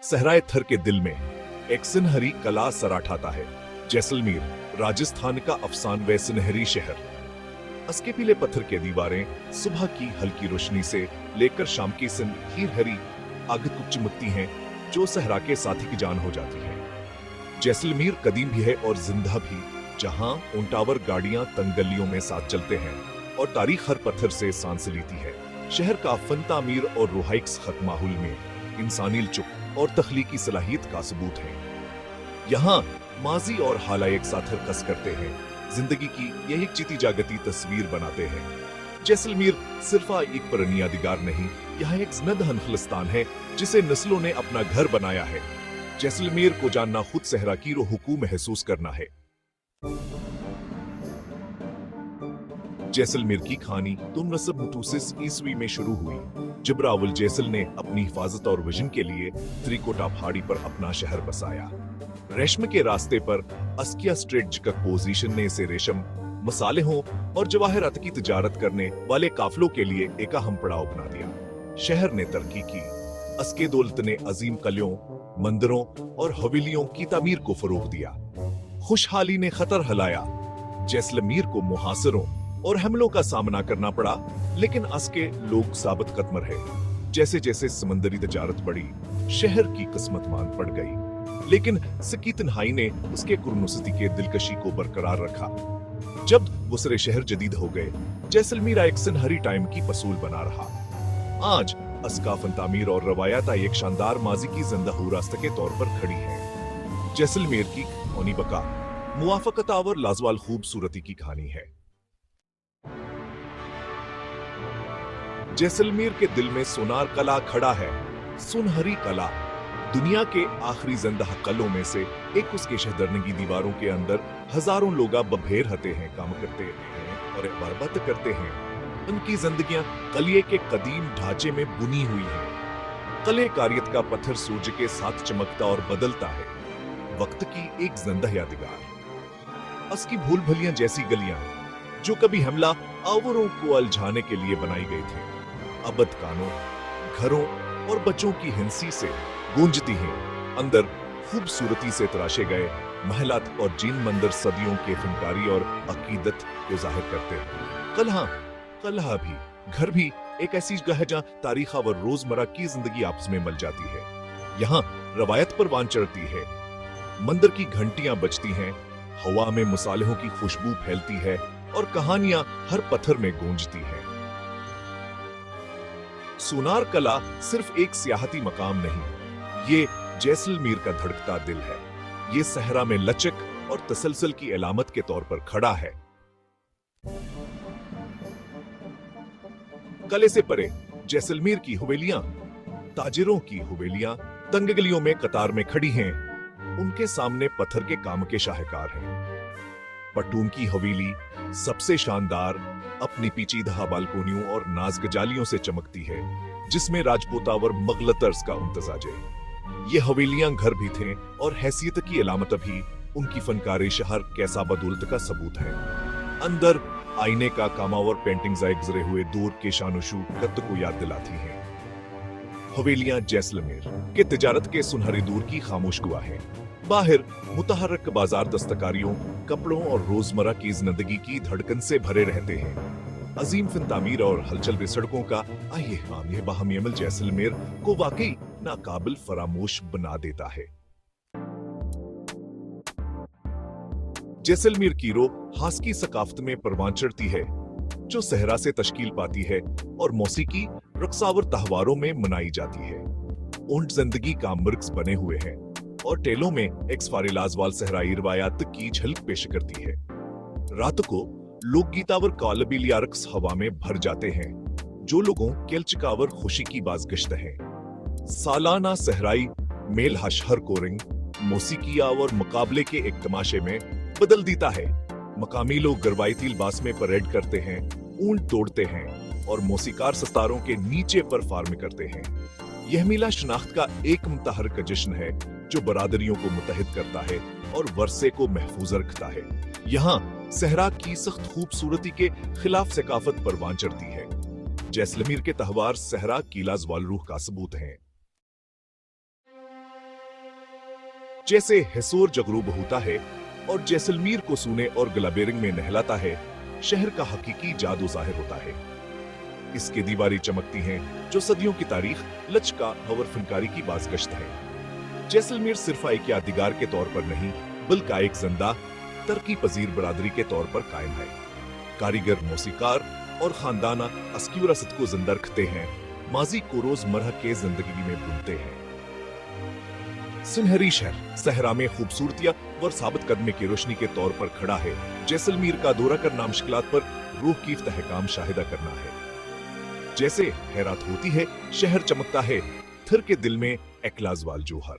सहराए थर के दिल में एक सुनहरी कला सराठाता है। जैसलमेर राजस्थान का अफसान व सुनहरी शहर। अस्के पीले पत्थर के दीवारें सुबह की हल्की रोशनी से लेकर शाम की हीर हरी आग को चिमकती हैं, जो सहरा के साथी की जान हो जाती है। जैसलमेर कदीम भी है और जिंदा भी, जहां ऊंटावर गाड़ियां तंग गलियों में साथ चलते हैं और तारीख हर पत्थर से सांस लेती है। शहर का फन तामीर और रूहाइक्स खत माहौल में इंसानी लचक और तख्लीकी सलाहियत का सबूत है। यहाँ माजी और हाला एक साथ हरकस करते हैं, जिंदगी की यह एक जीती जागती तस्वीर बनाते हैं। जैसलमेर सिर्फ एक परनिया दिगार नहीं, यह एक जिंदहन खलिस्तान है जिसे नस्लों ने अपना घर बनाया है। जैसलमेर को जानना खुद सहरा की रूह महसूस करना है। जैसलमेर की कहानी 1938 ईस्वी में शुरू हुई, जब रावल जैसल ने अपनी हिफाजत और विजन के लिए त्रिकोटा पहाड़ी पर अपना शहर बसाया। रेशम के रास्ते पर अस्किया स्ट्रेटजिक पोजीशन ने इसे रेशम, मसालेहों और जवाहरात की तिजारत करने वाले काफिलों के लिए एक अहम पड़ाव बना दिया। शहर ने तरक्की की, अस्के दौलत ने अजीम कलियों, मंदिरों और हवेलियों की तामीर को फरोग दिया। खुशहाली ने खतर हलाया। जैसलमेर को मुहासरों और हमलों का सामना करना पड़ा, लेकिन अस्के लोग साबित कदम रहे। जैसे जैसे समंदरी तिजारत बढ़ी, शहर की किस्मत मान पड़ गई, लेकिन सकी तन्हाई ने उसके कुरनुसती के दिलकशी को बरकरार रखा। जब वसरे शहर जदीद हो गए, जैसलमेर एक सुनहरी टाइम की पसूल बना रहा। आज अस्का फन तामीर और रवायत एक शानदार माजी की जिंदा रास्ते के तौर पर खड़ी है। जैसलमेर की कौनी बका मुआफकत और लाजवाल खूबसूरती की कहानी है। जैसलमेर के दिल में सोनार कला खड़ा है। सुनहरी कला दुनिया के आखिरी जिंदा कलों में से एक। उसके शहदरनगी दीवारों के अंदर हजारों लोग बभेर हते हैं, काम करते हैं और बरबत करते हैं। उनकी जिंदगियां कलिये के कदीम ढांचे में बुनी हुई हैं। कलेकारियत का पत्थर सूरज के साथ चमकता और बदलता है। वक्त की एक जिंदा यादगार। अस्की भूल भलियां जैसी गलियां जो कभी हमला आवरों को अलझाने के लिए बनाई गई थी, अब कानों, घरों और बच्चों की हिंसी से गूंजती हैं। अंदर खूबसूरती से तराशे गए महलात और जीन मंदिर सदियों के फनकारी और अकीदत को जाहिर करते हैं। कलहा भी, घर भी एक ऐसी जगह है जहां तारीख और रोजमर्रा की जिंदगी आपस में मिल जाती है। यहाँ रवायत पर वान चढ़ती है, मंदिर की घंटियां बजती हैं, हवा में मुसालेहों की खुशबू फैलती है और कहानियां हर पत्थर में गूंजती हैं। सोनार कला सिर्फ एक सियाहती मकाम नहीं, ये जैसलमेर का धड़कता दिल है। ये सहरा में लचक और तसलसल की अलामत के तौर पर खड़ा है। कले से परे जैसलमेर की हवेलियां, ताजिरों की हवेलियां तंग गलियों में कतार में खड़ी हैं। उनके सामने पत्थर के काम के शाहकार हैं। पटून की हवेली सबसे शानदार, अपनी पेचीदा बालकोनियों और नाज गजालियों से चमकती है, जिसमें राजपूतावर मगल तर्ज का इम्तजाज है। ये हवेलियां घर भी थे और हैसियत की अलामत भी उनकी फनकारी शहर कैसा बदौलत का सबूत है। अंदर आईने का कामावर पेंटिंग्स गुजरे हुए दूर के शानुशू कत को याद दिलाती हैं। हवेलियां जैसलमेर के तिजारत के सुनहरे दूर की खामोश गुआ है। बाहर मुतहरक बाजार दस्तकारियों, कपड़ों और रोजमर्रा की जिंदगी की धड़कन से भरे रहते हैं। अजीम फिन तामीर और हलचल वे सड़कों का आइए हम ये बाहमी अमल जैसलमेर को वाकई नाकाबिल फरामोश बना देता है। जैसलमेर की रो हास्की सकाफत में परवान चढ़ती है, जो सहरा से तश्कील पाती है और मौसीकी रक्सावर तहवारों में मनाई जाती है। ऊंट जिंदगी का मर्कज बने हुए हैं और टेलों में एक्सफारे लाजवाल सहराई रवायात की झलक पेश करती है। रात को लोक गीतावर कालबीलिया रक्स हवा में भर जाते हैं, जो लोगों के लचकावर खुशी की बाज़गश्त है। सालाना सहराई मेल हशहर कोरिंग मौसीकिया और मुकाबले के एक तमाशे में बदल देता है। मकामी लोग गरवायती लिबास में परेड करते हैं, ऊंट तोड़ते हैं और मौसीकार सतारों के नीचे पर फार्म करते हैं। यह मेला शनाख्त का एक मुतहरक जश्न है, जो बरादरियों को मुत्तहिद करता है और वर्से को महफूज रखता है। यहाँ सहरा की सख्त खूबसूरती के खिलाफ सकाफत परवान चढ़ती है। जैसलमेर के तहवार सहरा की लाजवाल रूह का सबूत हैं। जैसे हिसोर जगरू बहुता है और जैसलमेर को सूने और गलाबेरंग में नहलाता है, शहर का हकीकी जादू जाहिर होता है। इसके दीवारें चमकती हैं जो सदियों की तारीख, लचका और फनकारी की बाज़गश्त है। जैसलमेर सिर्फ एक यादगार के तौर पर नहीं बल्कि एक जिंदा तरक्की पजीर बरादरी के तौर पर कायम है। कारीगर, मौसीकार और खानदाना अस्की विरासत को जिंदा रखते हैं, माजी को रोजमर्रा के जिंदगी में बुनते हैं। सुनहरी शहर सहरा में खूबसूरतियां और साबित कदमे की रोशनी के तौर पर खड़ा है। जैसलमेर का दौरा करना मुश्किलात पर रूह की इफ्तिहाम शाहिदा करना है। जैसे हैरत होती है, शहर चमकता है, थर के दिल में एक लाजवाल जौहर।